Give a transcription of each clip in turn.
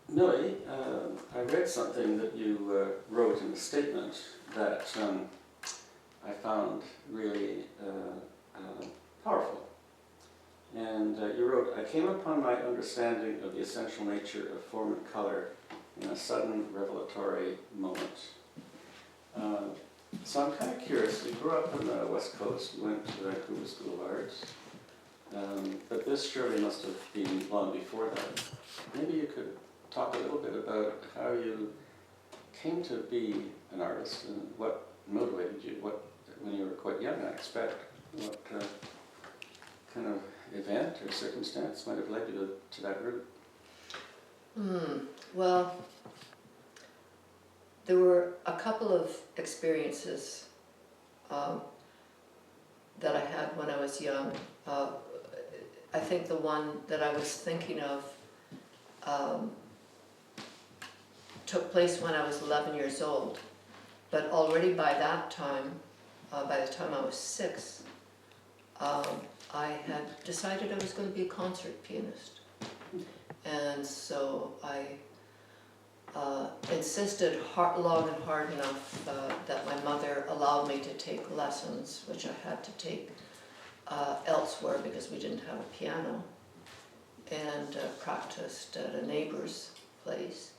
Millie, I read something that you wrote in a statement that I found really powerful. And you wrote, I came upon my understanding of the essential nature of form and color in a sudden revelatory moment. So I'm kind of curious, you grew up on the West Coast, you went to the Vancouver School of Arts, but this surely must have been long before that. Maybe you could talk a little bit about how you came to be an artist and what motivated you, when you were quite young, I expect, what kind of event or circumstance might have led you to that route? Well, there were a couple of experiences that I had when I was young. I think the one that I was thinking of took place when I was 11 years old, but already by that time, by the time I was 6, I had decided I was going to be a concert pianist. And so I insisted long and hard enough that my mother allowed me to take lessons, which I had to take elsewhere because we didn't have a piano, and practiced at a neighbor's place.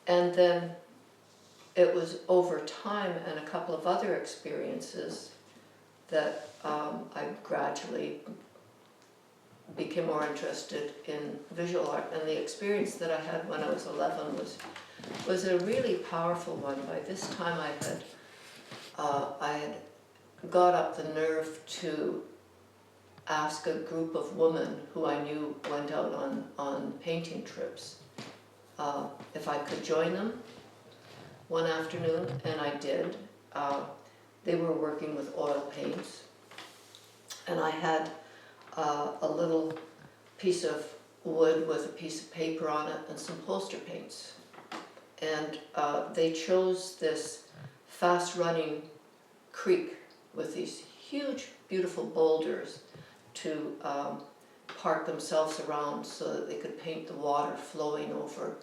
And then it was over time and a couple of other experiences that I gradually became more interested in visual art. And the experience that I had when I was 11 was a really powerful one. By this time I had got up the nerve to ask a group of women who I knew went out on painting trips if I could join them one afternoon, and I did. They were working with oil paints, and I had a little piece of wood with a piece of paper on it and some poster paints. And they chose this fast-running creek with these huge, beautiful boulders to park themselves around so that they could paint the water flowing over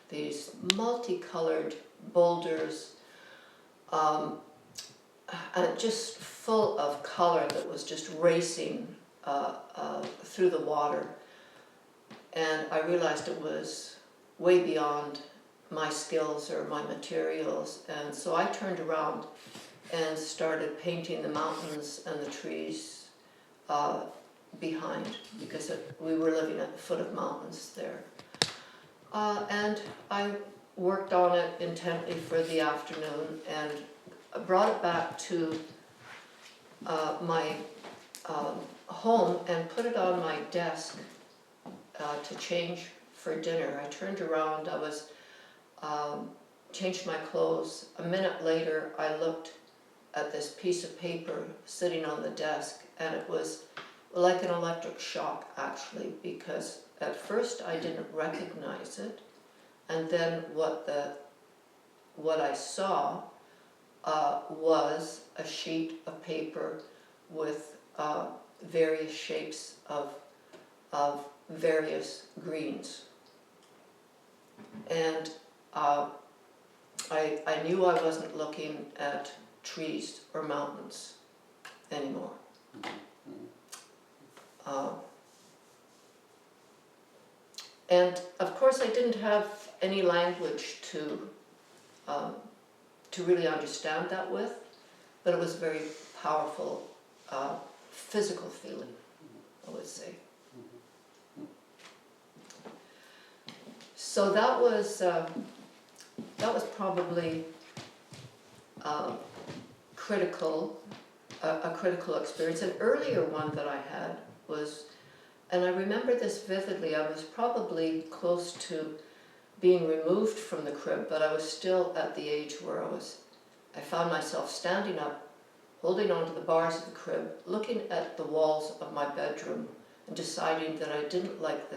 these multicolored boulders, and just full of color that was just racing through the water. And I realized it was way beyond my skills or my materials, and so I turned around and started painting the mountains and the trees behind, because we were living at the foot of mountains there. And I worked on it intently for the afternoon and brought it back to my home and put it on my desk to change for dinner. I turned around, I was changed my clothes. A minute later, I looked at this piece of paper sitting on the desk, and it was like an electric shock, actually, because at first I didn't recognize it, and then what I saw was a sheet of paper with various shapes of various greens. And I knew I wasn't looking at trees or mountains anymore. And of course I didn't have any language to really understand that with, but it was a very powerful physical feeling, I would say. So that was probably critical, a critical experience. An earlier one that I had was, and I remember this vividly, I was probably close to being removed from the crib, but I was still at the age where I found myself standing up, holding onto the bars of the crib, looking at the walls of my bedroom and deciding that I didn't like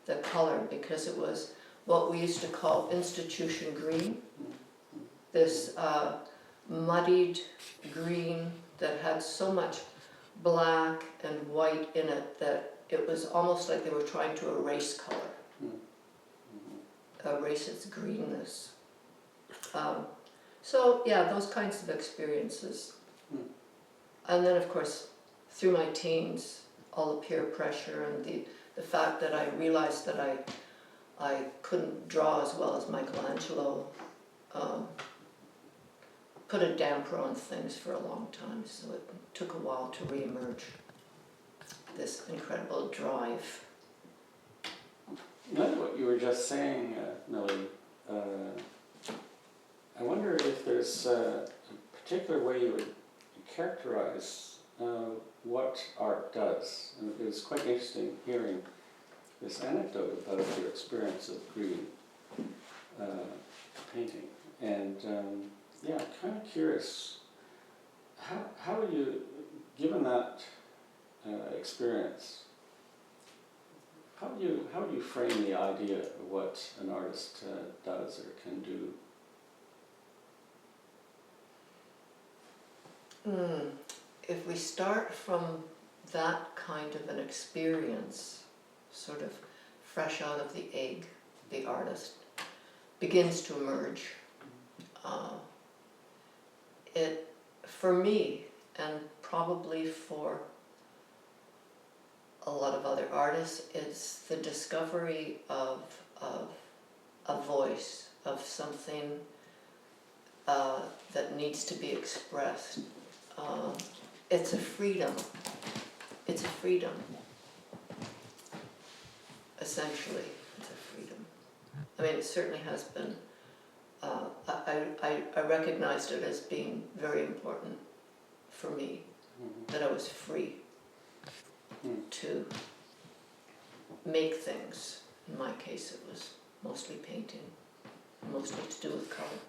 the color because it was what we used to call institution green, this muddied green that had so much black and white in it that it was almost like they were trying to erase color. erase its greenness. So yeah, those kinds of experiences. And then of course, through my teens, all the peer pressure and the fact that I realized that I couldn't draw as well as Michelangelo put a damper on things for a long time, so it took a while to reemerge this incredible drive. Like what you were just saying, Millie, I wonder if there's a particular way you would characterize what art does. And it was quite interesting hearing this anecdote about your experience of green painting. And yeah, I'm kind of curious, how do you, given that experience, how do you frame the idea of what an artist does or can do? If we start from that kind of an experience, sort of fresh out of the egg, the artist begins to emerge. It, for me, and probably for a lot of other artists, it's the discovery of a voice, of something that needs to be expressed. It's a freedom. It's a freedom. Essentially, it's a freedom. I mean, it certainly has been. I recognized it as being very important for me, that I was free to make things. In my case, it was mostly painting, mostly to do with color.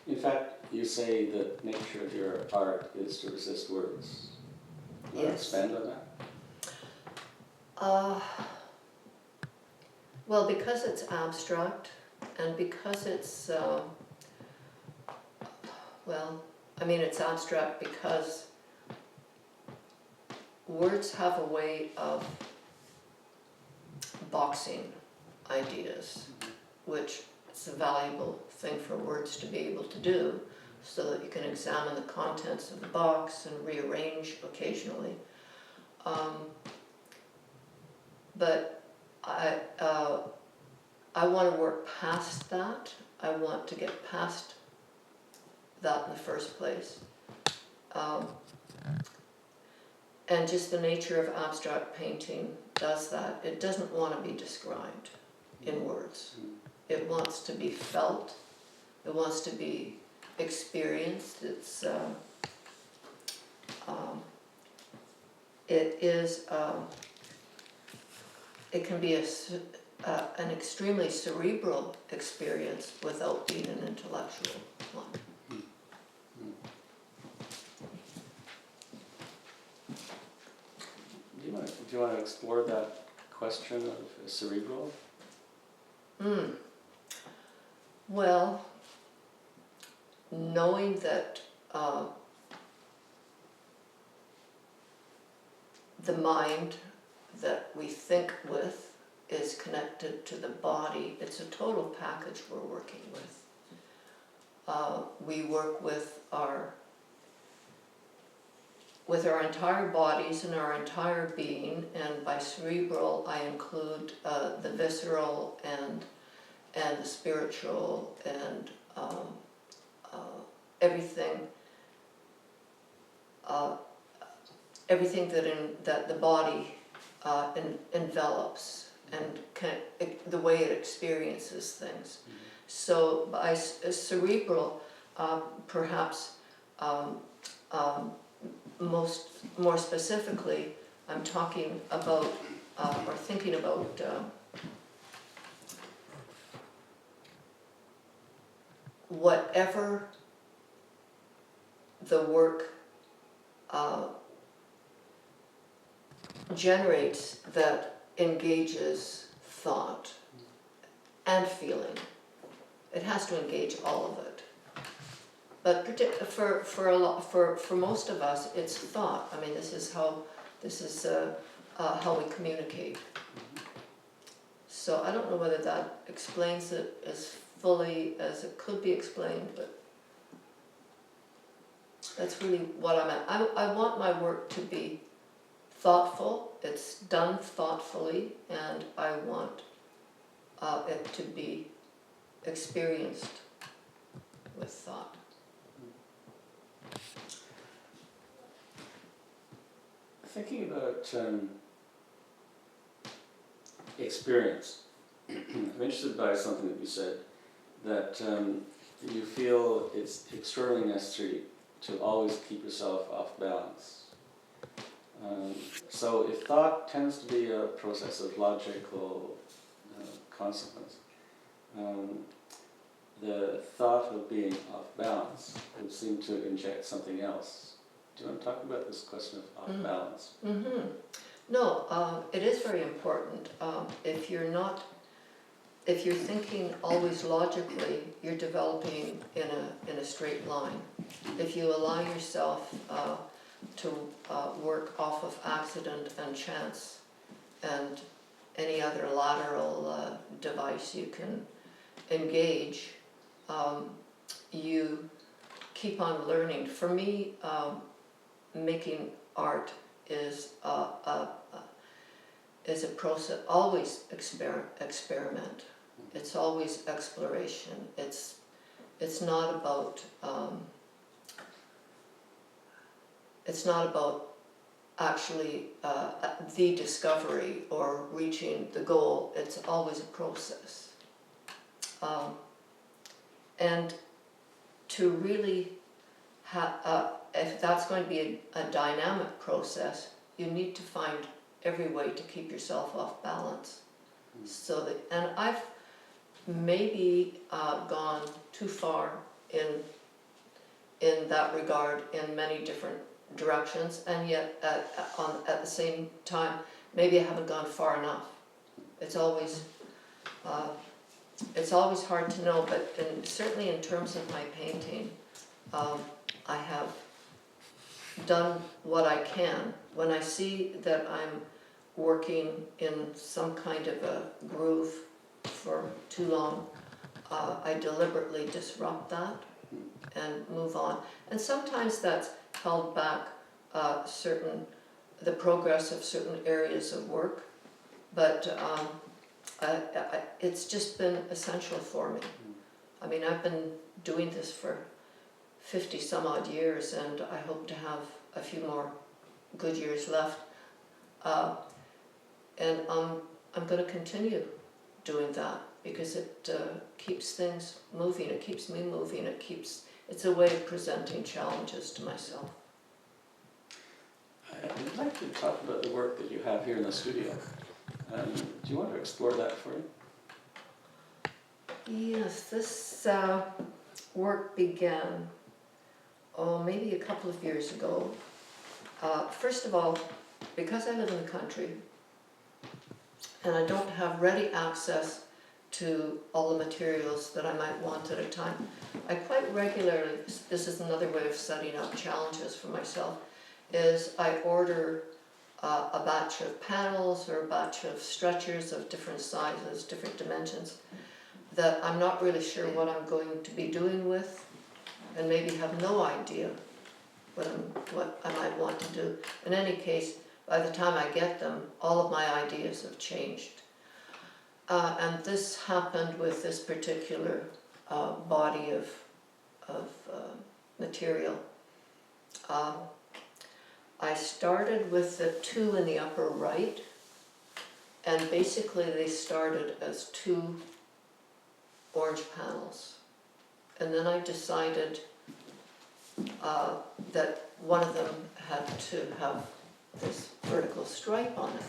In fact, you say the nature of your art is to resist words. Can you expand on that? Well, because it's abstract, and because it's, it's abstract because words have a way of boxing ideas, which it's a valuable thing for words to be able to do, so that you can examine the contents of the box and rearrange occasionally. But I want to work past that. I want to get past that in the first place. And just the nature of abstract painting does that. It doesn't want to be described in words. It wants to be felt. It wants to be experienced. It can be an extremely cerebral experience without being an intellectual one. Do you want to explore that question of cerebral? Well, knowing that the mind that we think with is connected to the body, it's a total package we're working with. We work with our entire bodies and our entire being, and by cerebral I include the visceral and the spiritual and everything that the body envelops and the way it experiences things. So by cerebral, perhaps more specifically, I'm talking about or thinking about whatever the work generates that engages thought and feeling. It has to engage all of it. But for most of us, it's thought. I mean, this is how we communicate. So I don't know whether that explains it as fully as it could be explained, but that's really what I'm at. I want my work to be thoughtful, it's done thoughtfully, and I want it to be experienced with thought. Thinking about experience, I'm interested by something that you said, that you feel it's extraordinarily necessary to always keep yourself off balance. So if thought tends to be a process of logical consequence, the thought of being off balance would seem to inject something else. Do you want to talk about this question of off balance? Mm-hmm. No, it is very important. If you're thinking always logically, you're developing in a straight line. If you allow yourself to work off of accident and chance and any other lateral device you can engage, you keep on learning. For me, making art is a process, always experiment. It's always exploration. It's not about actually the discovery or reaching the goal. It's always a process. And to really if that's going to be a dynamic process, you need to find every way to keep yourself off balance. So that, and I've maybe gone too far in that regard in many different directions, and yet at the same time, maybe I haven't gone far enough. It's always hard to know, but certainly in terms of my painting, I have done what I can. When I see that I'm working in some kind of a groove for too long, I deliberately disrupt that and move on. And sometimes that's held back the progress of certain areas of work, but it's just been essential for me. I mean, I've been doing this for 50 some odd years, and I hope to have a few more good years left. And I'm going to continue doing that because it keeps things moving, it keeps me moving, it's a way of presenting challenges to myself. I'd like to talk about the work that you have here in the studio. Do you want to explore that for me? Yes, this work began, maybe a couple of years ago. First of all, because I live in the country and I don't have ready access to all the materials that I might want at a time, I quite regularly, this is another way of setting up challenges for myself, is I order a batch of panels or a batch of stretchers of different sizes, different dimensions, that I'm not really sure what I'm going to be doing with, and maybe have no idea what I might want to do. In any case, by the time I get them, all of my ideas have changed. And this happened with this particular body of material. I started with the two in the upper right, and basically they started as two orange panels. And then I decided that one of them had to have this vertical stripe on it.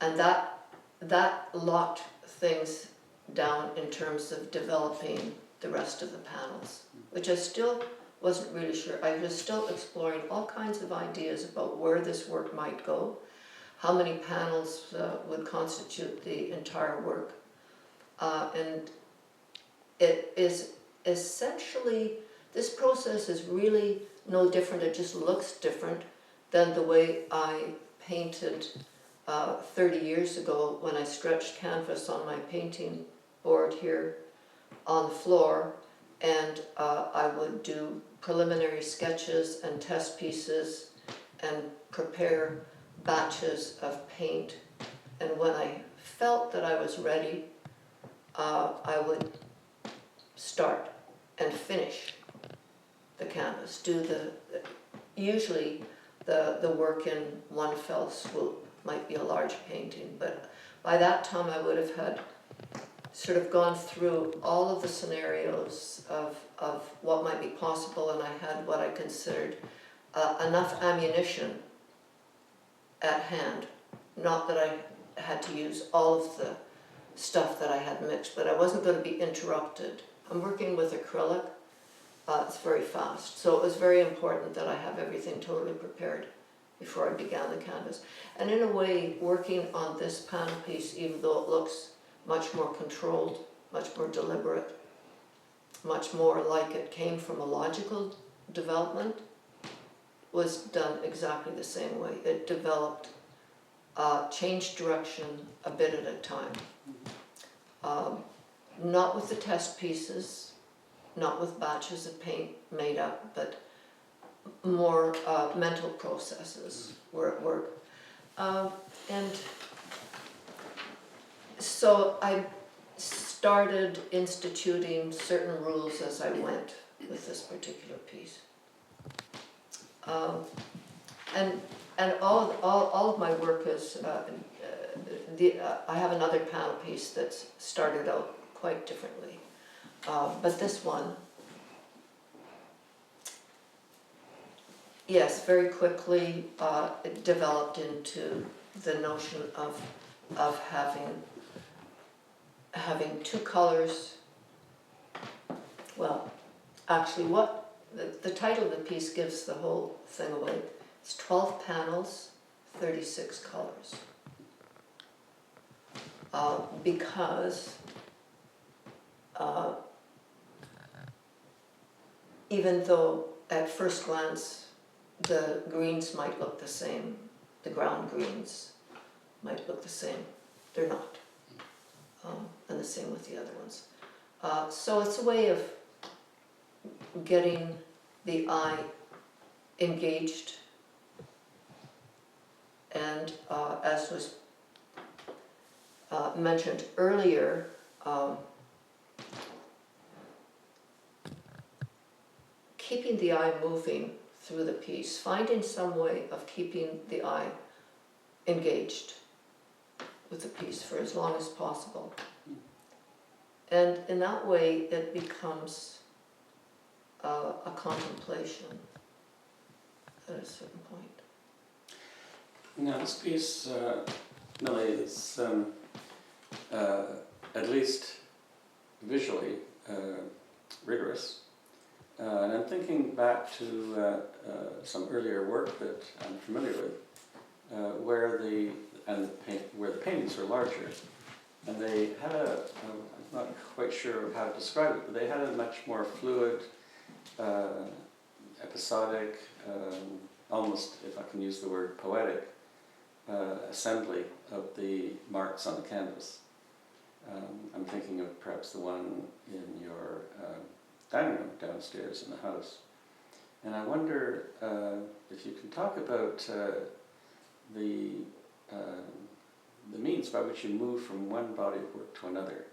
And that locked things down in terms of developing the rest of the panels, which I still wasn't really sure. I was still exploring all kinds of ideas about where this work might go, how many panels would constitute the entire work. And it is essentially, this process is really no different, it just looks different than the way I painted 30 years ago when I stretched canvas on my painting board here on the floor, and I would do preliminary sketches and test pieces and prepare batches of paint. And when I felt that I was ready, I would start and finish the canvas, usually the work in one fell swoop. Might be a large painting, but by that time I would have had sort of gone through all of the scenarios of what might be possible, and I had what I considered enough ammunition at hand. Not that I had to use all of the stuff that I had mixed, but I wasn't going to be interrupted. I'm working with acrylic, it's very fast, so it was very important that I have everything totally prepared before I began the canvas. And in a way, working on this panel piece, even though it looks much more controlled, much more deliberate, much more like it came from a logical development, was done exactly the same way. It developed, changed direction a bit at a time. Not with the test pieces, not with batches of paint made up, but more mental processes were at work. And so I started instituting certain rules as I went with this particular piece. And all of my work is, I have another panel piece that's started out quite differently. But this one, yes, very quickly it developed into the notion of having two colors. Well, actually, what the title of the piece gives the whole thing away. It's 12 panels, 36 colors. Because even though at first glance the greens might look the same, the ground greens might look the same, they're not. And the same with the other ones. So it's a way of getting the eye engaged, and as was mentioned earlier, keeping the eye moving through the piece, finding some way of keeping the eye engaged with the piece for as long as possible. And in that way it becomes a contemplation at a certain point. Now this piece, Millie, is at least visually rigorous. And I'm thinking back to some earlier work that I'm familiar with, where the paintings were larger, and they had I'm not quite sure how to describe it, but they had a much more fluid, episodic, almost, if I can use the word, poetic assembly of the marks on the canvas. I'm thinking of perhaps the one in your dining room downstairs in the house. And I wonder if you can talk about the means by which you move from one body of work to another,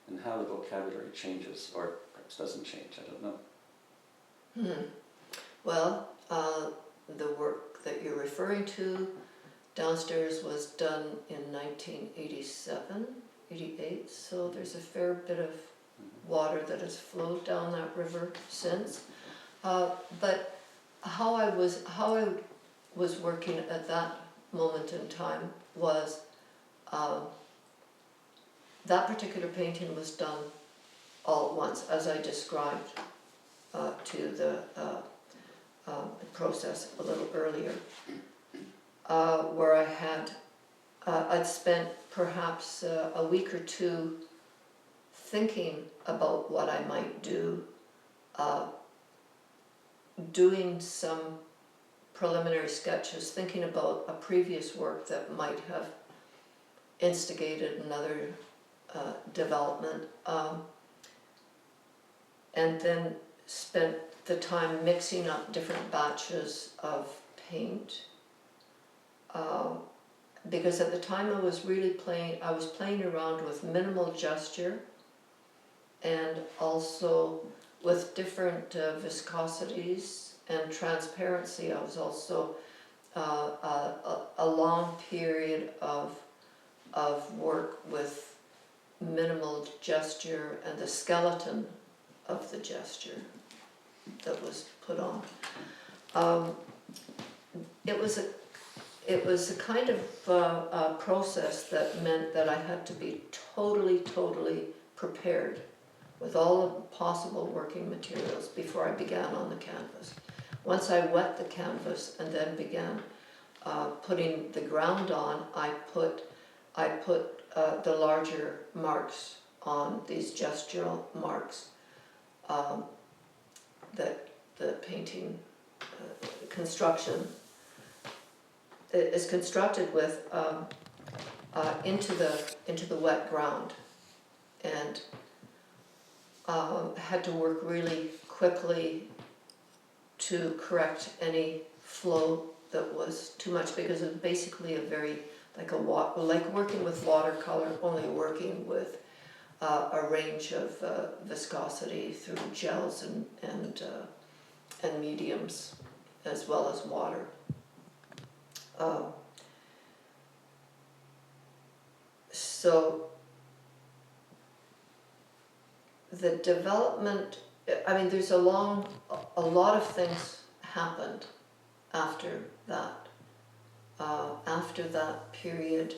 and how the vocabulary changes, or perhaps doesn't change, I don't know. Well, the work that you're referring to downstairs was done in 1987, 88, so there's a fair bit of water that has flowed down that river since. But how I was working at that moment in time was that particular painting was done all at once, as I described to the process a little earlier, where I had I'd spent perhaps a week or two thinking about what I might do, doing some preliminary sketches, thinking about a previous work that might have instigated another development, and then spent the time mixing up different batches of paint. Because at the time I was playing around with minimal gesture and also with different viscosities and transparency. I was also a long period of work with minimal gesture and the skeleton of the gesture that was put on. It was a kind of process that meant that I had to be totally prepared with all the possible working materials before I began on the canvas. Once I wet the canvas and then began putting the ground on, I put the larger marks on, these gestural marks that the painting construction is constructed with into the wet ground, and had to work really quickly to correct any flow that was too much, because it's basically a very like working with watercolor, only working with a range of viscosity through gels and mediums as well as water. So the development, I mean, there's a lot of things happened after that. After that period,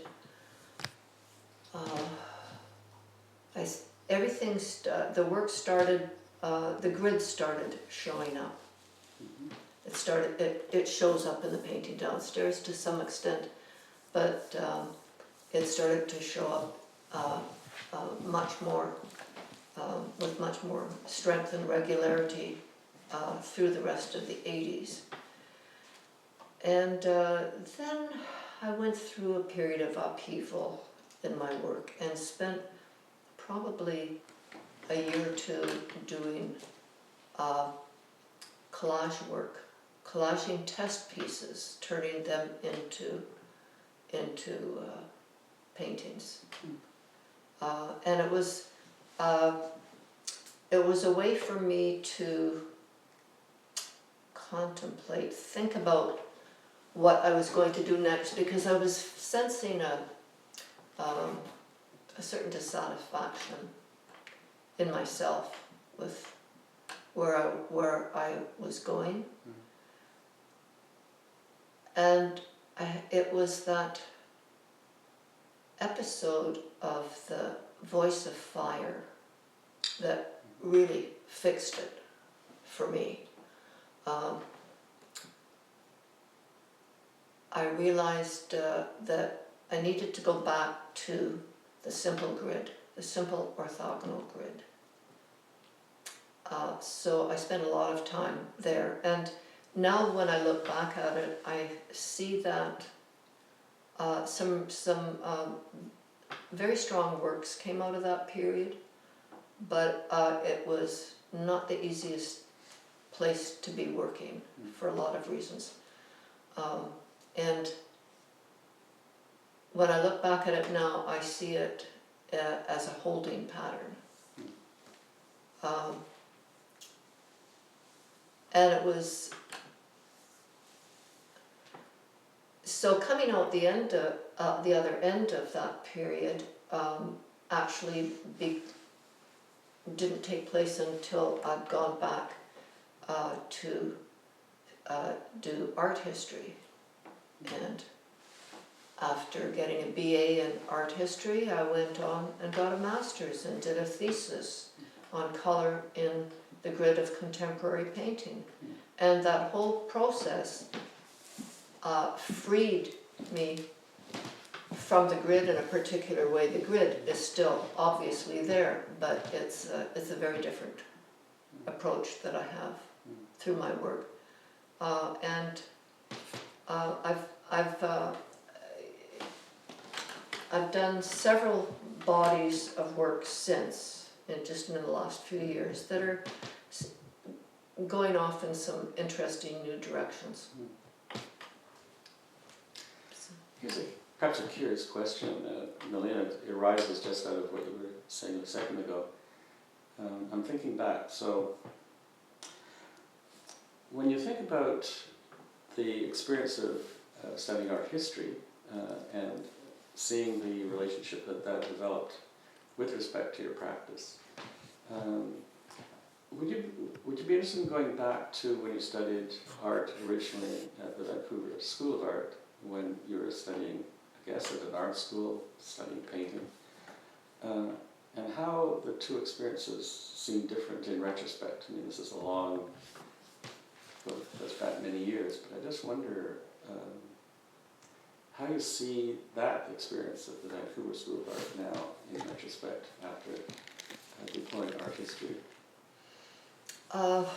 the work started, the grid started showing up. It shows up in the painting downstairs to some extent, but it started to show up much more, with much more strength and regularity through the rest of the 80s. And then I went through a period of upheaval in my work and spent probably a year or two doing collage work, collaging test pieces, turning them into paintings. And it was a way for me to contemplate, think about what I was going to do next, because I was sensing a certain dissatisfaction in myself with where I was going. And it was that episode of the Voice of Fire that really fixed it for me. I realized that I needed to go back to the simple grid, the simple orthogonal grid. So I spent a lot of time there, and now when I look back at it, I see that some very strong works came out of that period, but it was not the easiest place to be working for a lot of reasons. And when I look back at it now, I see it as a holding pattern. And it was, so coming out the other end of that period actually didn't take place until I'd gone back to do art history. And after getting a BA in art history, I went on and got a master's and did a thesis on color in the grid of contemporary painting. And that whole process freed me from the grid in a particular way. The grid is still obviously there, but it's a very different approach that I have through my work. And I've done several bodies of work since, just in the last few years, that are going off in some interesting new directions. Here's perhaps a curious question, Melina. It arises just out of what you were saying a second ago. I'm thinking back, so when you think about the experience of studying art history and seeing the relationship that developed with respect to your practice, would you be interested in going back to when you studied art originally at the Vancouver School of Art, when you were studying, I guess, at an art school, studying painting, and how the two experiences seem different in retrospect? I mean, this is a long, goes back many years, but I just wonder how you see that experience at the Vancouver School of Art now, in retrospect, after deploying art history. Well,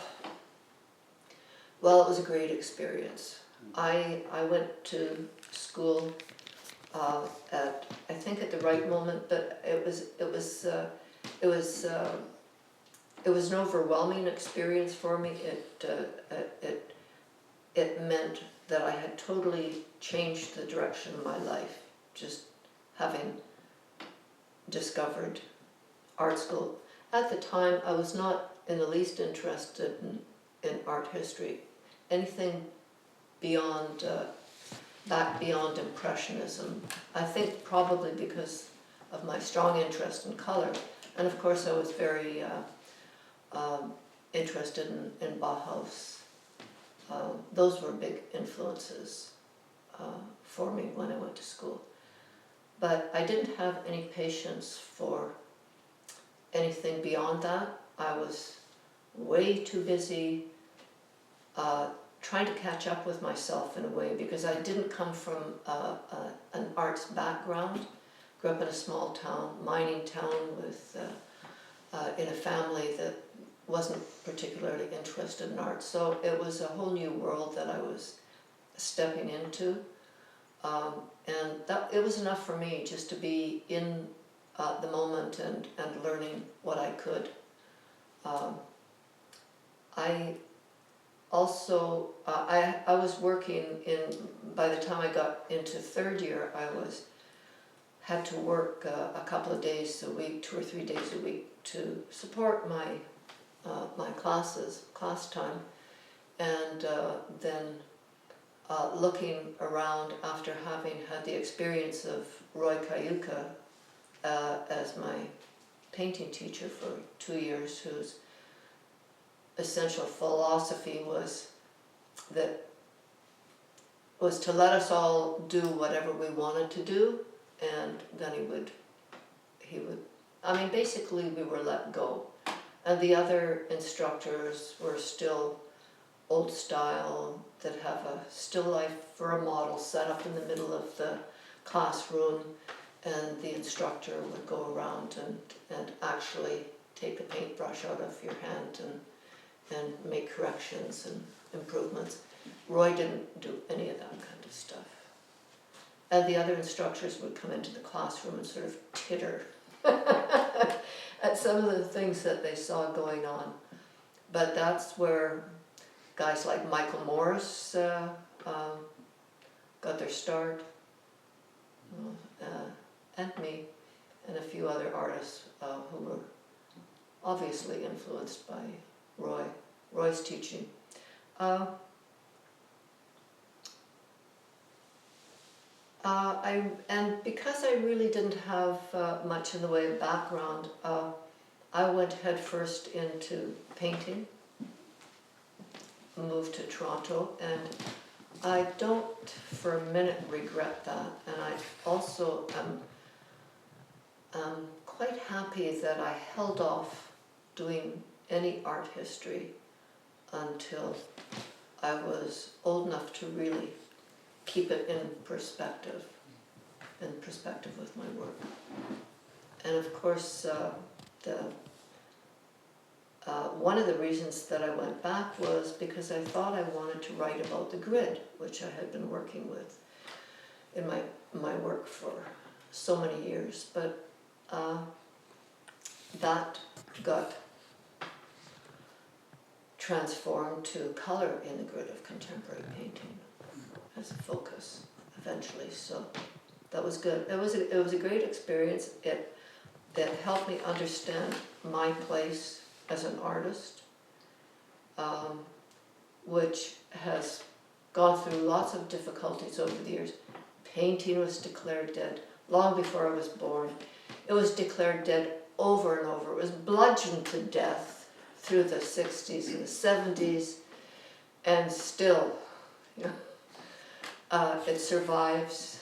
it was a great experience. I went to school at, I think, at the right moment, but it was an overwhelming experience for me. It meant that I had totally changed the direction of my life, just having discovered art school. At the time, I was not in the least interested in art history. Anything beyond, back beyond Impressionism. I think probably because of my strong interest in color. And of course I was very interested in Bauhaus. Those were big influences for me when I went to school. But I didn't have any patience for anything beyond that. I was way too busy trying to catch up with myself in a way, because I didn't come from an arts background. Grew up in a small town, mining town, with in a family that wasn't particularly interested in art. So it was a whole new world that I was stepping into. And it was enough for me just to be in the moment and learning what I could. I also, I was working by the time I got into third year, had to work a couple of days a week, 2 or 3 days a week, to support my class time. And then looking around after having had the experience of Roy Kayuka as my painting teacher for 2 years, whose essential philosophy was to let us all do whatever we wanted to do, and then he would, I mean, basically we were let go. And the other instructors were still old style, that have a still life for a model set up in the middle of the classroom, and the instructor would go around and actually take the paintbrush out of your hand and make corrections and improvements. Roy didn't do any of that kind of stuff. And the other instructors would come into the classroom and sort of titter at some of the things that they saw going on. But that's where guys like Michael Morris got their start, and me, and a few other artists who were obviously influenced by Roy's teaching. And because I really didn't have much in the way of background, I went headfirst into painting, moved to Toronto, and I don't for a minute regret that. And I also am quite happy that I held off doing any art history until I was old enough to really keep it in perspective with my work. And of course, one of the reasons that I went back was because I thought I wanted to write about the grid, which I had been working with in my work for so many years, but that got transformed to color in the grid of contemporary painting as a focus eventually. So that was good. It was a great experience. It helped me understand my place as an artist, which has gone through lots of difficulties over the years. Painting was declared dead long before I was born. It was declared dead over and over. It was bludgeoned to death through the 60s and the 70s, and still, you know, it survives.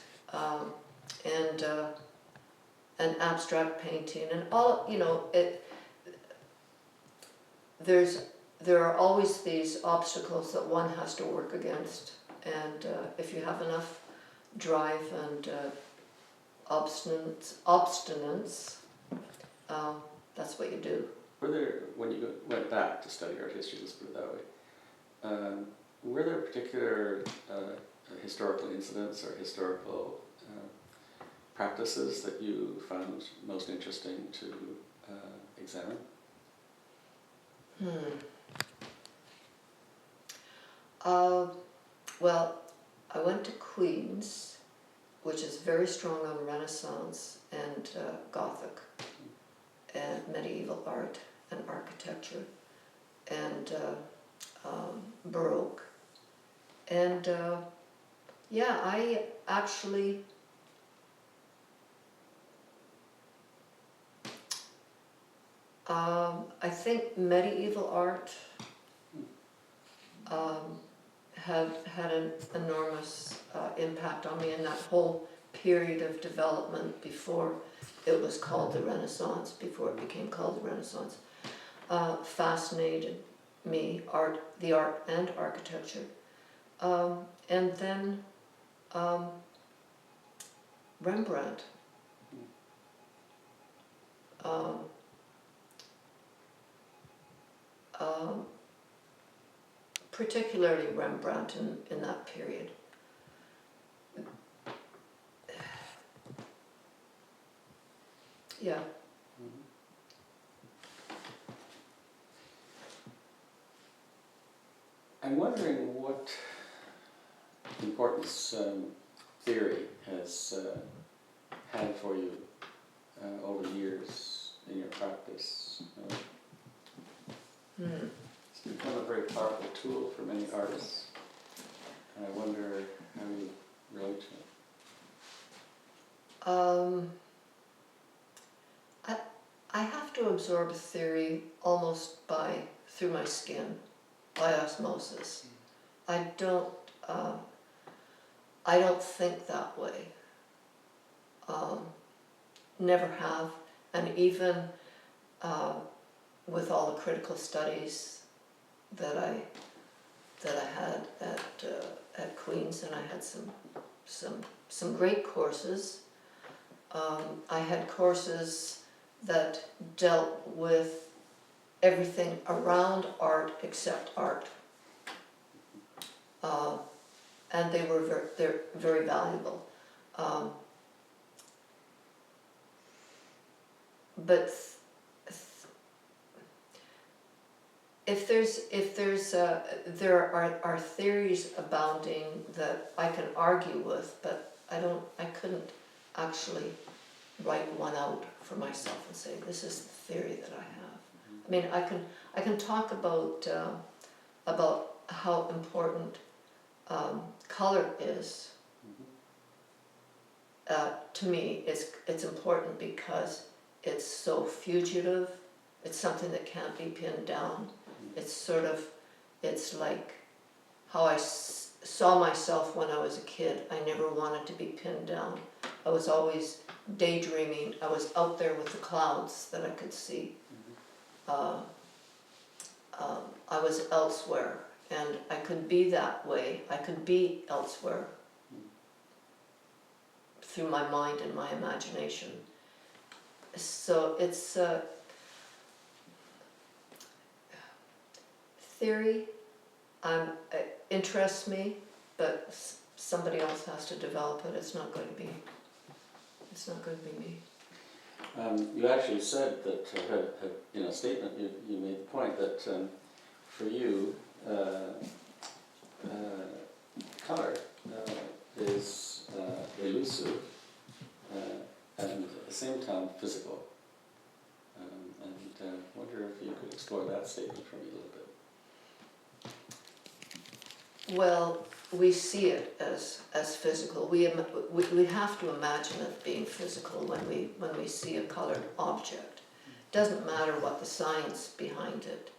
And abstract painting and all, you know, there are always these obstacles that one has to work against, and if you have enough drive and obstinance, that's what you do. Were there, when you went back to study art history, let's put it that way, were there particular historical incidents or historical practices that you found most interesting to examine? Well, I went to Queen's, which is very strong on Renaissance and Gothic and medieval art and architecture and Baroque. And yeah, I actually I think medieval art had an enormous impact on me in that whole period of development before it was called the Renaissance, before it became called the Renaissance. Fascinated me, the art and architecture. And then Rembrandt. Particularly Rembrandt in that period. Yeah. I'm wondering what importance theory has had for you over the years in your practice. It's become a very powerful tool for many artists, and I wonder how you relate to it. I have to absorb theory almost through my skin, by osmosis. I don't think that way. Never have, and even with all the critical studies that I had at Queen's, and I had some great courses. I had courses that dealt with everything around art except art, and they're very valuable. But there are theories abounding that I can argue with, but I couldn't actually write one out for myself and say this is the theory that I have. I mean, I can talk about how important color is. To me, it's important because it's so fugitive. It's something that can't be pinned down. It's like how I saw myself when I was a kid. I never wanted to be pinned down. I was always daydreaming. I was out there with the clouds that I could see. I was elsewhere, and I could be that way. I could be elsewhere through my mind and my imagination. So theory interests me, but somebody else has to develop it. It's not going to be me. You actually said that, in a statement, you made the point that for you, color is elusive and at the same time physical. And wonder if you could explore that statement for me a little bit. Well, we see it as physical. We have to imagine it being physical when we see a colored object. It doesn't matter what the science behind it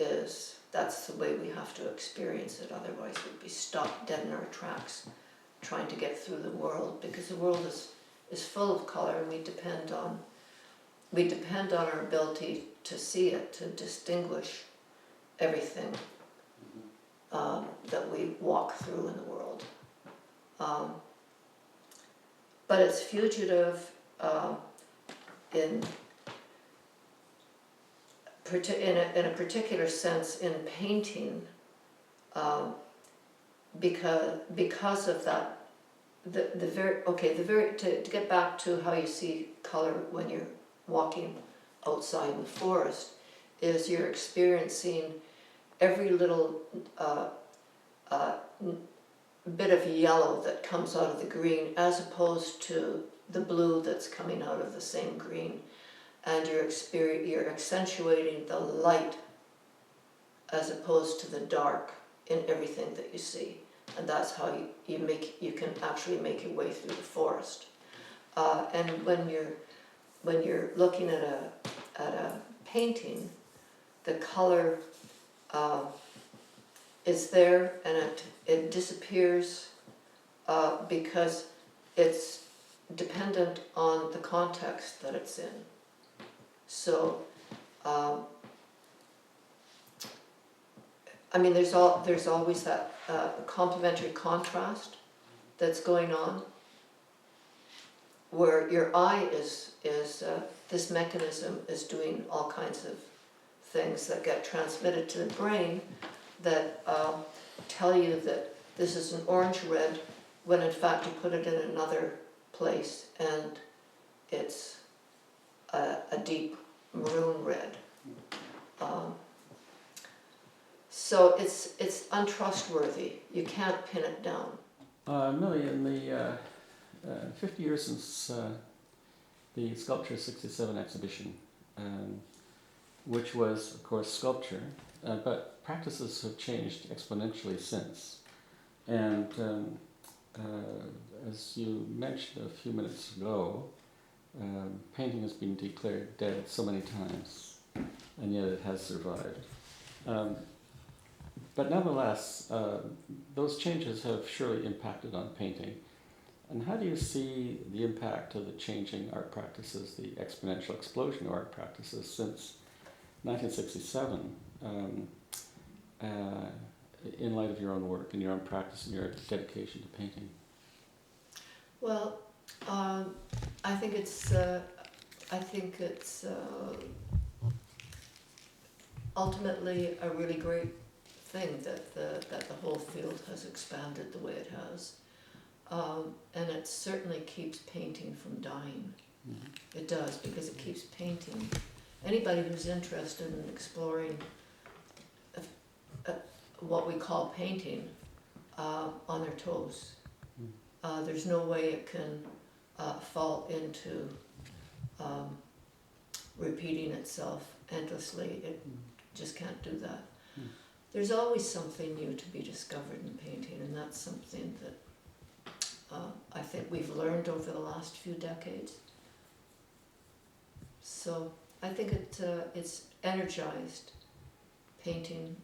is. That's the way we have to experience it. Otherwise, we'd be stopped dead in our tracks trying to get through the world, because the world is full of color, and we depend on our ability to see it, to distinguish everything that we walk through in the world. But it's fugitive in a particular sense in painting, because of that. To get back to how you see color when you're walking outside in the forest, is you're experiencing every little bit of yellow that comes out of the green, as opposed to the blue that's coming out of the same green, and you're accentuating the light as opposed to the dark in everything that you see, and that's how you can actually make your way through the forest. And when you're looking at a painting, the color is there, and it disappears because it's dependent on the context that it's in. So, there's always that complementary contrast that's going on, where your eye is this mechanism is doing all kinds of things that get transmitted to the brain that tell you that this is an orange red, when in fact you put it in another place and it's a deep maroon red. So it's untrustworthy. You can't pin it down. Millie, in the 50 years since the Sculpture 67 exhibition, which was, of course, sculpture, but practices have changed exponentially since. And as you mentioned a few minutes ago, painting has been declared dead so many times, and yet it has survived. But nonetheless, those changes have surely impacted on painting. And how do you see the impact of the changing art practices, the exponential explosion of art practices since 1967, in light of your own work and your own practice and your dedication to painting? Well, I think it's ultimately a really great thing that the whole field has expanded the way it has, and it certainly keeps painting from dying. Mm-hmm. It does, because it keeps painting. Anybody who's interested in exploring what we call painting on their toes. There's no way it can fall into repeating itself endlessly. It just can't do that. There's always something new to be discovered in painting, and that's something that I think we've learned over the last few decades. So I think it's energized painting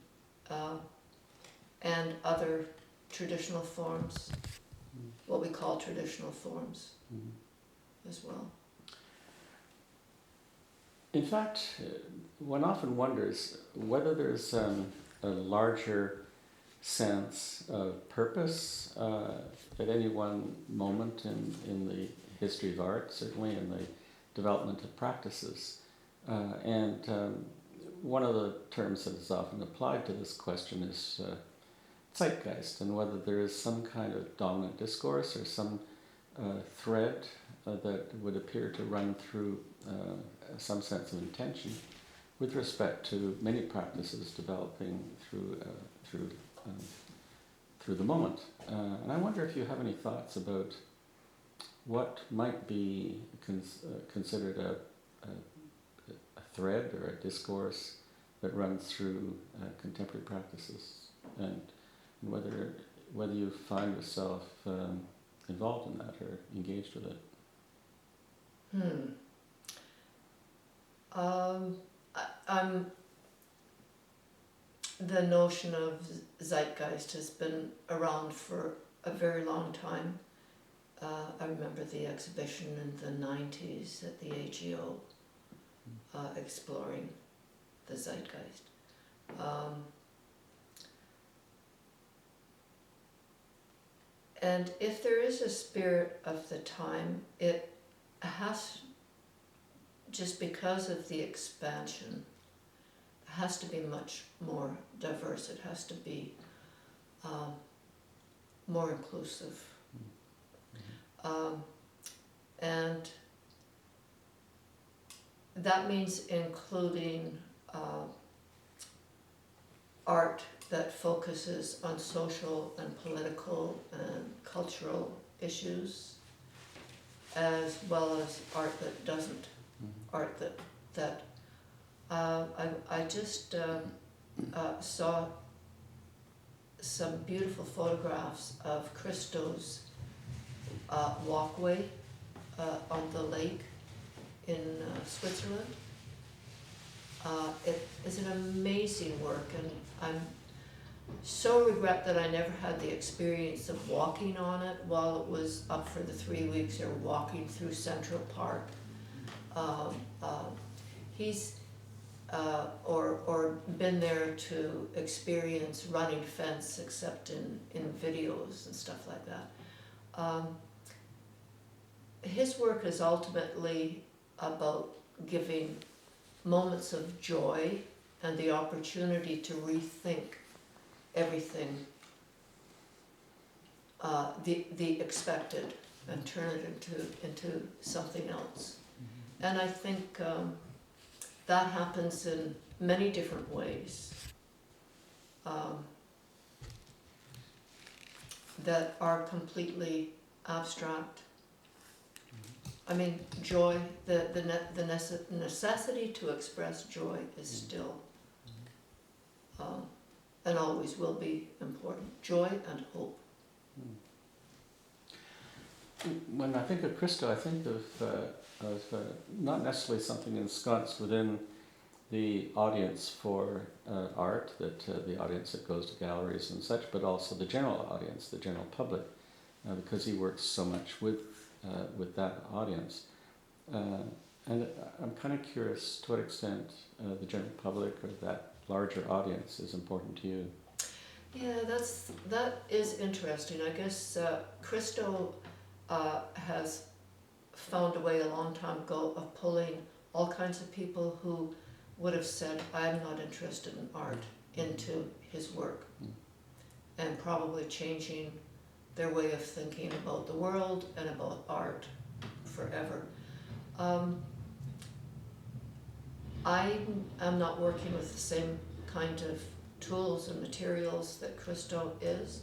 and other traditional forms, what we call traditional forms, as well. In fact, one often wonders whether there's a larger sense of purpose at any one moment in the history of art, certainly in the development of practices. And one of the terms that is often applied to this question is zeitgeist, and whether there is some kind of dominant discourse or some thread that would appear to run through some sense of intention with respect to many practices developing through the moment. And I wonder if you have any thoughts about what might be considered a thread or a discourse that runs through contemporary practices, and whether you find yourself involved in that or engaged with it. The notion of zeitgeist has been around for a very long time. I remember the exhibition in the 90s at the AGO exploring the zeitgeist. And if there is a spirit of the time, it has, just because of the expansion, has to be much more diverse. It has to be more inclusive. And that means including art that focuses on social and political and cultural issues, as well as art that doesn't. Art that I just saw some beautiful photographs of Christo's walkway on the lake in Switzerland. It is an amazing work, and I'm so regret that I never had the experience of walking on it while it was up for the 3 weeks, or walking through Central Park. He's or been there to experience running fence, except in videos and stuff like that. His work is ultimately about giving moments of joy and the opportunity to rethink everything, the expected, and turn it into something else. And I think that happens in many different ways that are completely abstract. I mean, joy, the necessity to express joy is still and always will be important. Joy and hope. When I think of Christo, I think of not necessarily something ensconced within the audience for art, that the audience that goes to galleries and such, but also the general audience, the general public, because he works so much with that audience. And I'm kind of curious to what extent the general public or that larger audience is important to you. Yeah, that is interesting. I guess Christo has found a way a long time ago of pulling all kinds of people who would have said, I'm not interested in art, into his work, and probably changing their way of thinking about the world and about art forever. I am not working with the same kind of tools and materials that Christo is,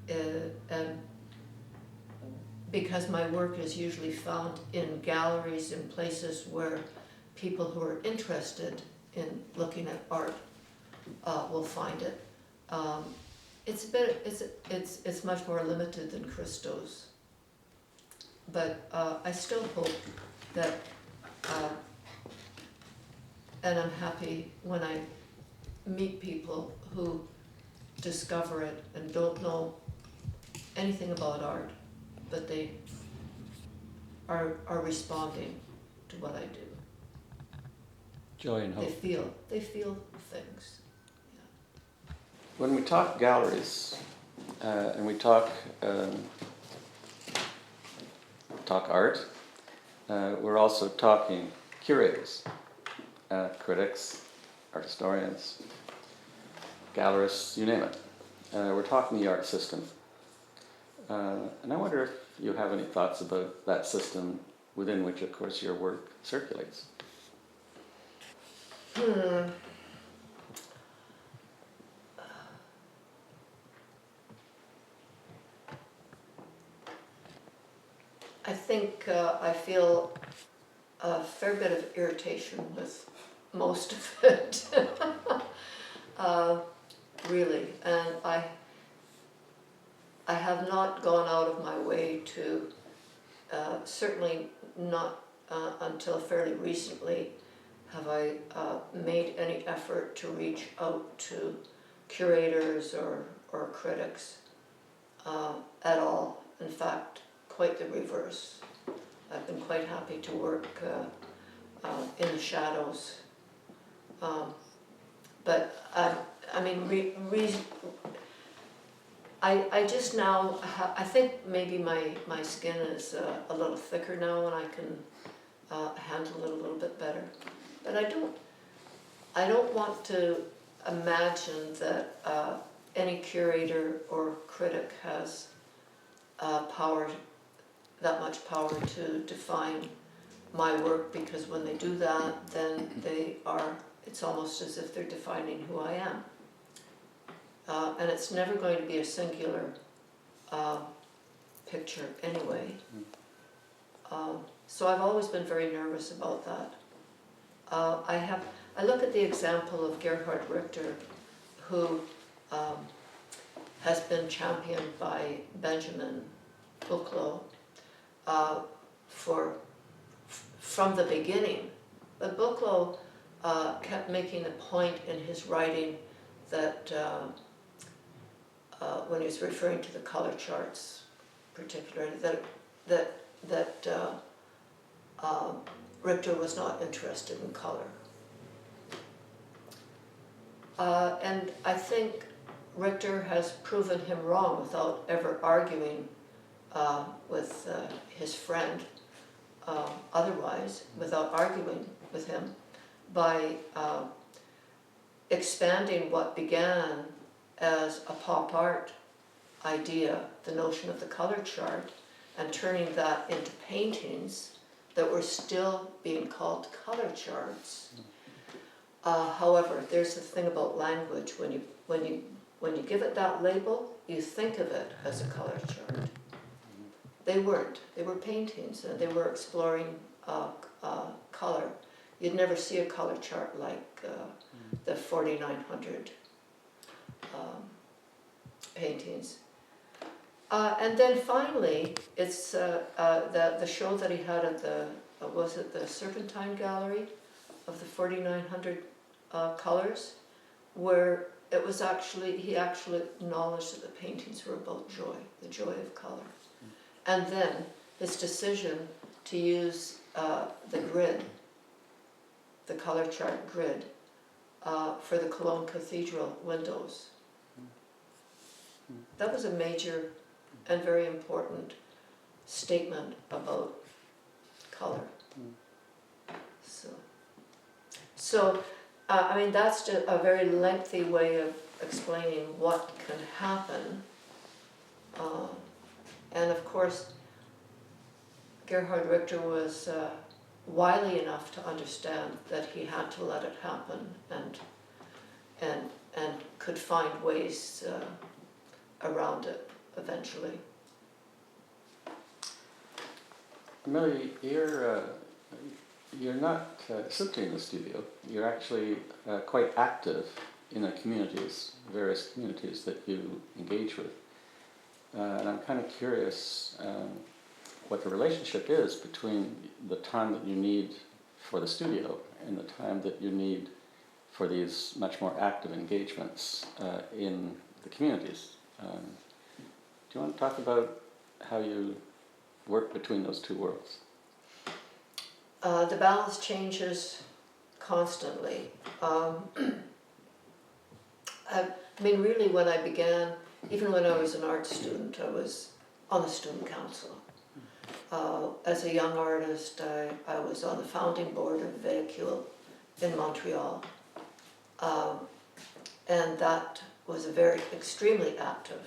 and because my work is usually found in galleries, in places where people who are interested in looking at art will find it. It's much more limited than Christo's, but I still hope that, and I'm happy when I meet people who discover it and don't know anything about art, but they are responding to what I do. Joy and hope. They feel things. Yeah. When we talk galleries and we talk art, we're also talking curators. critics, art historians, gallerists, you name it. We're talking the art system. And I wonder if you have any thoughts about that system within which, of course, your work circulates. I think I feel a fair bit of irritation with most of it, really. And I have not gone out of my way to, certainly not until fairly recently, have I made any effort to reach out to curators or critics at all. In fact, quite the reverse. I've been quite happy to work in the shadows. But I mean, I just now, I think maybe my skin is a little thicker now and I can handle it a little bit better. But I don't want to imagine that any curator or critic has that much power to define my work, because when they do that, then it's almost as if they're defining who I am. And it's never going to be a singular picture anyway. So I've always been very nervous about that. I look at the example of Gerhard Richter, who has been championed by Benjamin Buchloh from the beginning. But Buchloh kept making the point in his writing that when he was referring to the color charts, particularly, that Richter was not interested in color. And I think Richter has proven him wrong without ever arguing with his friend, otherwise, without arguing with him, by expanding what began as a pop art idea, the notion of the color chart, and turning that into paintings that were still being called color charts. However, there's the thing about language. When you give it that label, you think of it as a color chart. They weren't. They were paintings, and they were exploring color. You'd never see a color chart like the 4,900 paintings. And then finally, it's the show that he had at was it the Serpentine Gallery of the 4,900 colors, where it was he actually acknowledged that the paintings were about joy, the joy of color. And then his decision to use the grid, the color chart grid, for the Cologne Cathedral windows. That was a major and very important statement about color. So I mean, that's just a very lengthy way of explaining what can happen. And of course, Gerhard Richter was wily enough to understand that he had to let it happen, and could find ways around it eventually. Amelia, you're not simply in the studio. You're actually quite active in the communities, various communities that you engage with. And I'm kind of curious what the relationship is between the time that you need for the studio and the time that you need for these much more active engagements in the communities. Do you want to talk about how you work between those two worlds? The balance changes constantly. I mean, really, when I began, even when I was an art student, I was on the student council. As a young artist, I was on the founding board of Vedicule in Montreal. And that was a very extremely active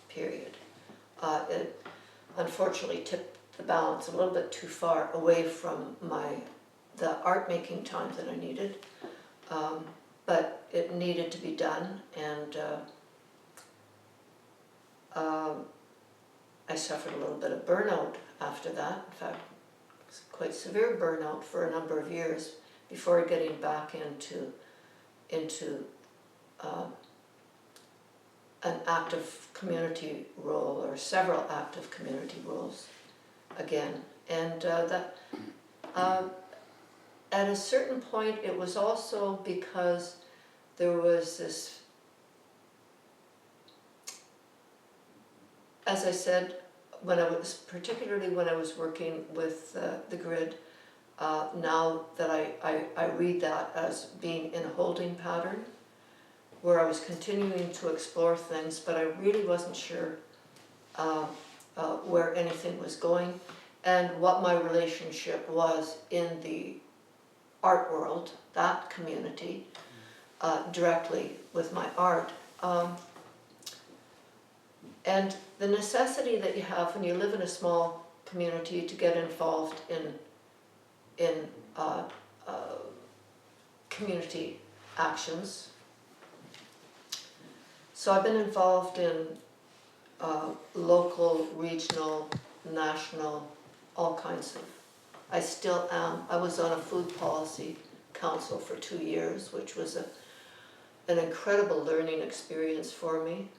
period. It unfortunately tipped the balance a little bit too far away from the art making time that I needed, but it needed to be done, and I suffered a little bit of burnout after that. In fact, it was quite severe burnout for a number of years before getting back into an active community role, or several active community roles again. And at a certain point, it was also because there was this, as I said, particularly when I was working with the grid, now that I read that as being in a holding pattern, where I was continuing to explore things, but I really wasn't sure where anything was going and what my relationship was in the art world, that community, directly with my art. And the necessity that you have when you live in a small community to get involved in community actions. So I've been involved in local, regional, national, all kinds of. I still am. I was on a food policy council for 2 years, which was an incredible learning experience for me.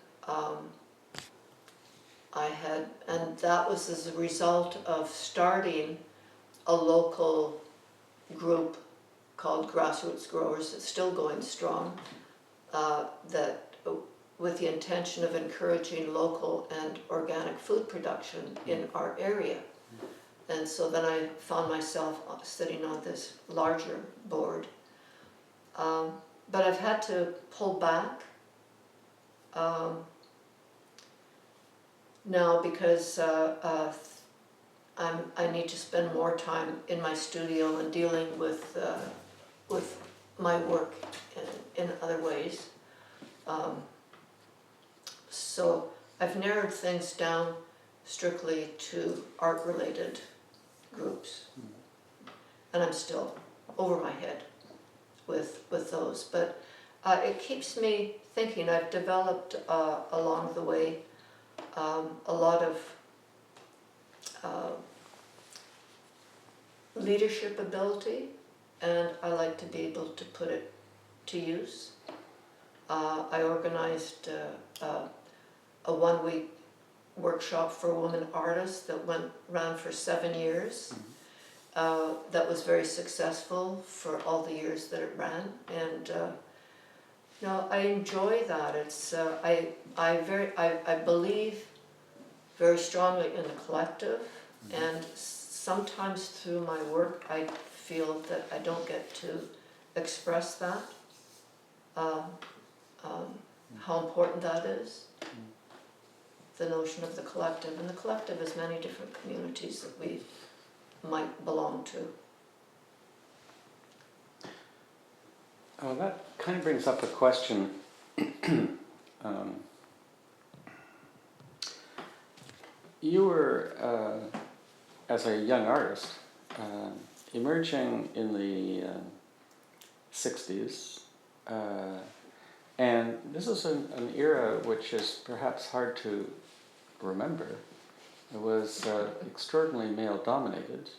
And that was as a result of starting a local group called Grassroots Growers. It's still going strong, with the intention of encouraging local and organic food production in our area. And so then I found myself sitting on this larger board. But I've had to pull back now because I need to spend more time in my studio and dealing with my work in other ways. So I've narrowed things down strictly to art-related groups, and I'm still over my head with those. But it keeps me thinking. I've developed along the way a lot of leadership ability, and I like to be able to put it to use. I organized a one-week workshop for women artists that ran for 7 years. That was very successful for all the years that it ran, and I enjoy that. It's I believe very strongly in the collective, and sometimes through my work I feel that I don't get to express that, how important that is, the notion of the collective. And the collective is many different communities that we might belong to. Oh, that kind of brings up a question. You were, as a young artist, emerging in the 60s, and this is an era which is perhaps hard to remember. It was extraordinarily male-dominated.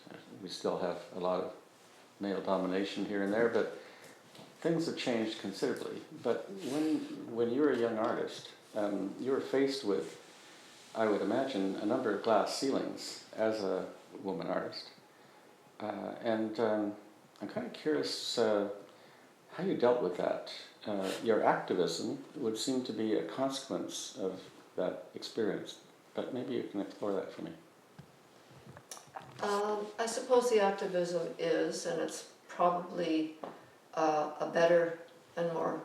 We still have a lot of male domination here and there, but things have changed considerably. But when you were a young artist, you were faced with, I would imagine, a number of glass ceilings as a woman artist. And I'm kind of curious how you dealt with that. Your activism would seem to be a consequence of that experience, but maybe you can explore that for me. I suppose the activism is, and it's probably a better and more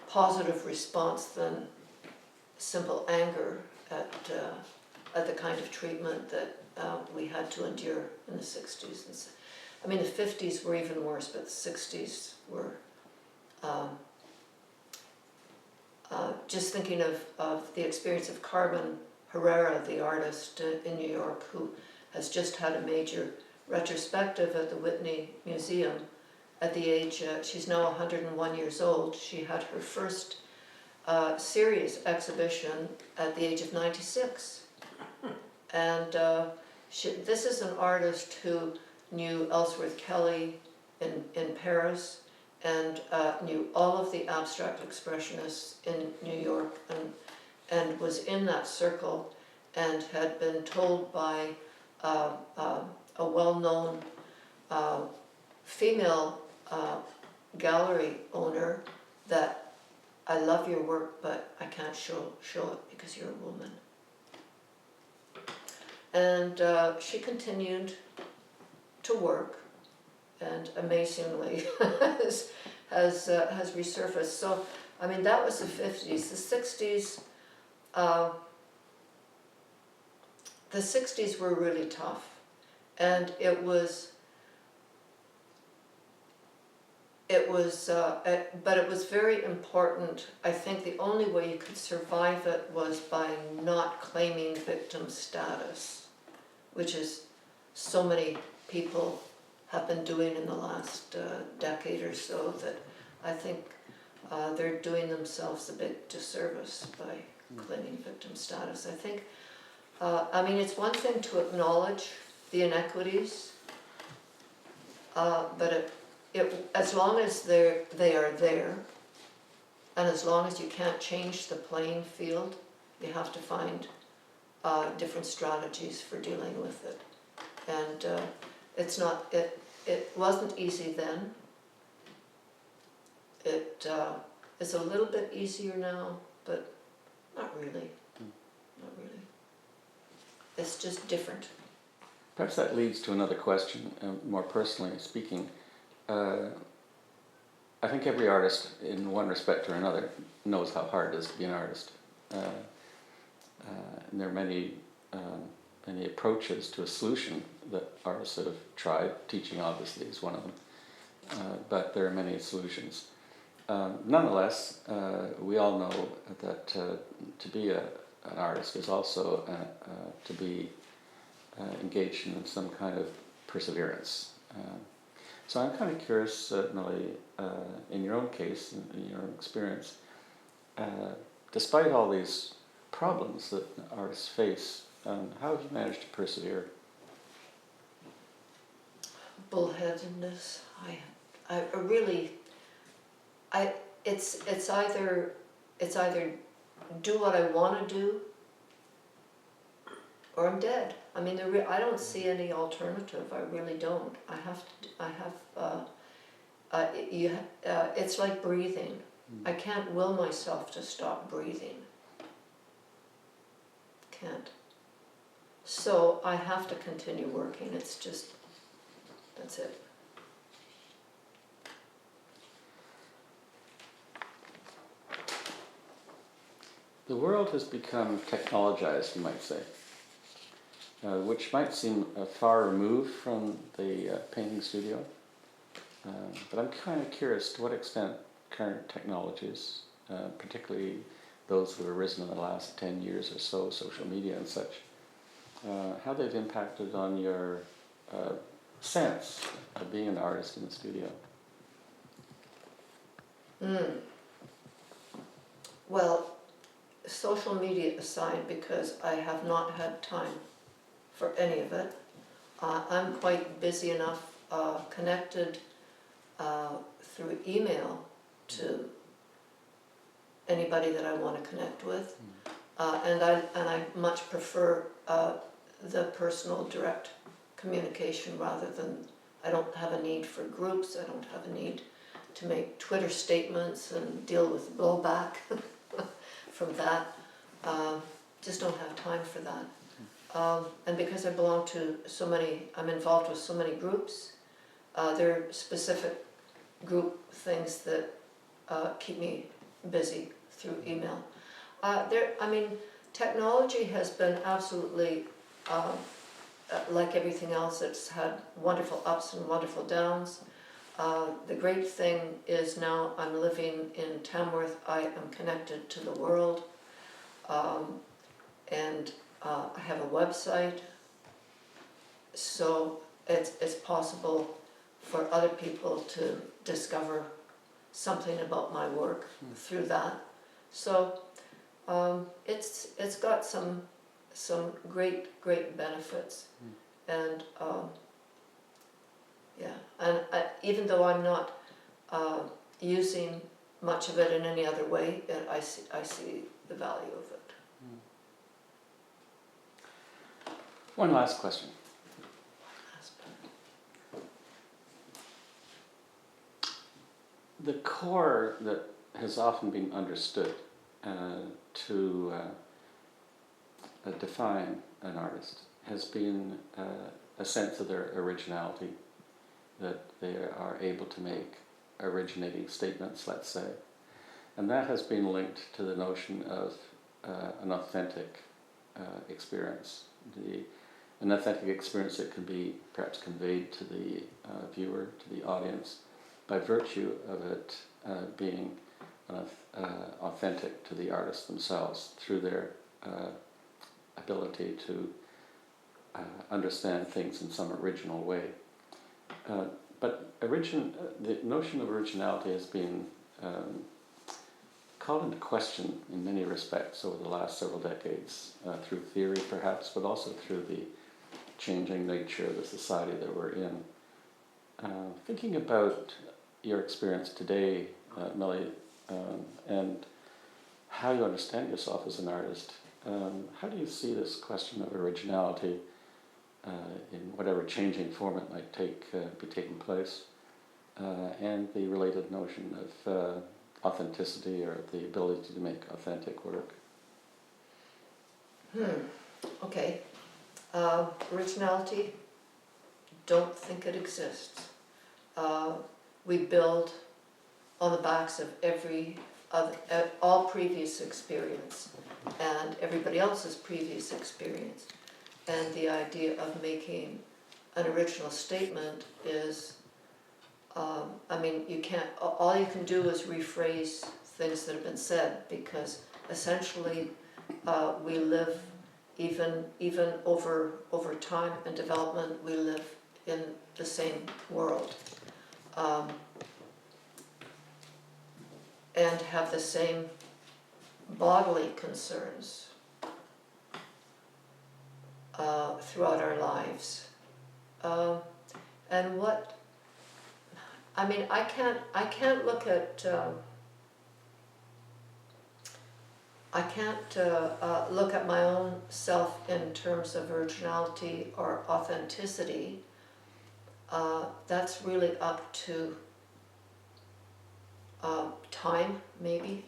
positive response than simple anger at the kind of treatment that we had to endure in the 60s. I mean, the 50s were even worse, but the 60s were, just thinking of the experience of Carmen Herrera, the artist in New York, who has just had a major retrospective at the Whitney Museum at the age, she's now 101 years old. She had her first serious exhibition at the age of 96. And this is an artist who knew Ellsworth Kelly in Paris, and knew all of the abstract expressionists in New York, and was in that circle, and had been told by a well-known female gallery owner that I love your work, but I can't show it because you're a woman. And she continued to work, and amazingly has resurfaced. So, I mean, that was the 50s. The 60s, the 60s were really tough, and but it was very important. I think the only way you could survive it was by not claiming victim status, which is so many people have been doing in the last decade or so, that I think they're doing themselves a big disservice by claiming victim status. I think, I mean, it's one thing to acknowledge the inequities, but as long as they are there, and as long as you can't change the playing field, you have to find different strategies for dealing with it. And it wasn't easy then. It is a little bit easier now, but not really. Not really. It's just different. Perhaps that leads to another question, more personally speaking. I think every artist, in one respect or another, knows how hard it is to be an artist. And there are many approaches to a solution that artists have tried. Teaching, obviously, is one of them. But there are many solutions. Nonetheless, we all know that to be an artist is also to be engaged in some kind of perseverance. So I'm kind of curious, Millie, in your own case, in your own experience, despite all these problems that artists face, how have you managed to persevere? Bullheadedness. It's either do what I want to do, or I'm dead. I mean, I don't see any alternative. I really don't. It's like breathing. I can't will myself to stop breathing. Can't. So I have to continue working. It's just, that's it. The world has become technologized, you might say, which might seem far removed from the painting studio. But I'm kind of curious to what extent current technologies, particularly those that have arisen in the last 10 years or so, social media and such, how they've impacted on your sense of being an artist in the studio. Well, social media aside, because I have not had time for any of it, I'm quite busy enough connected through email to anybody that I want to connect with, and I much prefer the personal, direct communication rather than. I don't have a need for groups. I don't have a need to make Twitter statements and deal with blowback from that. Just don't have time for that. And because I belong to so many, I'm involved with so many groups. There are specific group things that keep me busy through email. I mean, technology has been absolutely like everything else, it's had wonderful ups and wonderful downs. The great thing is now I'm living in Tamworth. I am connected to the world, and I have a website, so it's possible for other people to discover something about my work through that. So it's got some great benefits, and yeah, and even though I'm not using much of it in any other way, I see the value of it. One last question. The core that has often been understood to define an artist has been a sense of their originality, that they are able to make originating statements, let's say. And that has been linked to the notion of an authentic experience. An authentic experience that can be perhaps conveyed to the viewer, to the audience, by virtue of it being authentic to the artists themselves through their ability to understand things in some original way. But the notion of originality has been called into question in many respects over the last several decades, through theory perhaps, but also through the changing nature of the society that we're in. Thinking about your experience today, Millie, and how you understand yourself as an artist, how do you see this question of originality in whatever changing form it might be taking place, and the related notion of authenticity, or the ability to make authentic work? Okay. Originality, don't think it exists. We build on the backs of all previous experience and everybody else's previous experience. And the idea of making an original statement is, you can't, all you can do is rephrase things that have been said, because essentially we live, even over time and development, we live in the same world. And have the same bodily concerns throughout our lives. And what, I can't look at, look at my own self in terms of originality or authenticity. That's really up to time, maybe.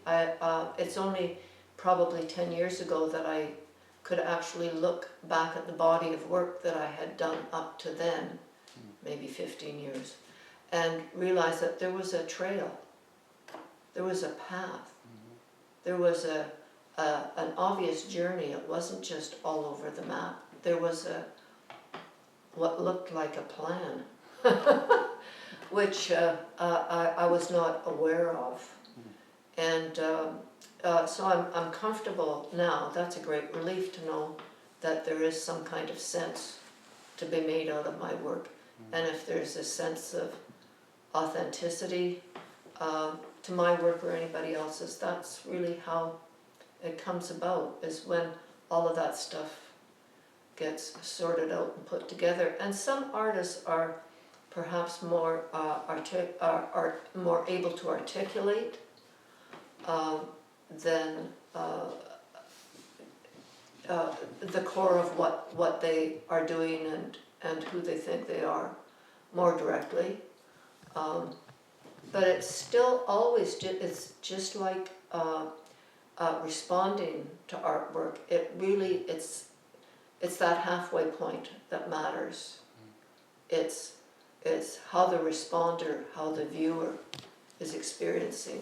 It's only probably 10 years ago that I could actually look back at the body of work that I had done up to then, maybe 15 years, and realize that there was a trail, there was a path, there was an obvious journey. It wasn't just all over the map. There was what looked like a plan, which I was not aware of. And so I'm comfortable now. That's a great relief to know that there is some kind of sense to be made out of my work. And if there's a sense of authenticity to my work or anybody else's, that's really how it comes about, is when all of that stuff gets sorted out and put together. And some artists are perhaps more more able to articulate than the core of what they are doing and who they think they are more directly. But it's still always, it's just like responding to artwork. It's that halfway point that matters. It's how the responder, how the viewer is experiencing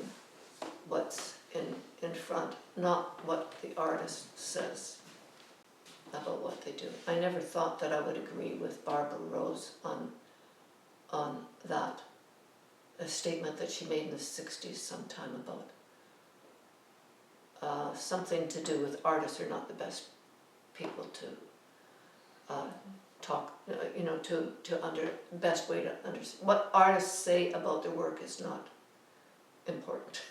what's in front, not what the artist says about what they do. I never thought that I would agree with Barbara Rose on that, a statement that she made in the 60s sometime about something to do with artists are not the best people to talk, best way to understand. What artists say about their work is not important.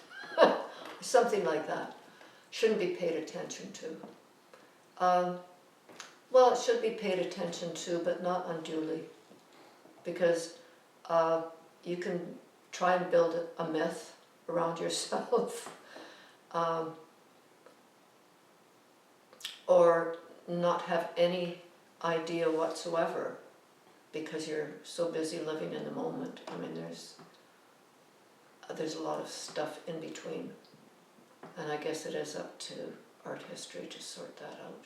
Something like that. Shouldn't be paid attention to. Well, it should be paid attention to, but not unduly. Because you can try and build a myth around yourself. Or not have any idea whatsoever because you're so busy living in the moment. I mean, there's a lot of stuff in between, and I guess it is up to art history to sort that out.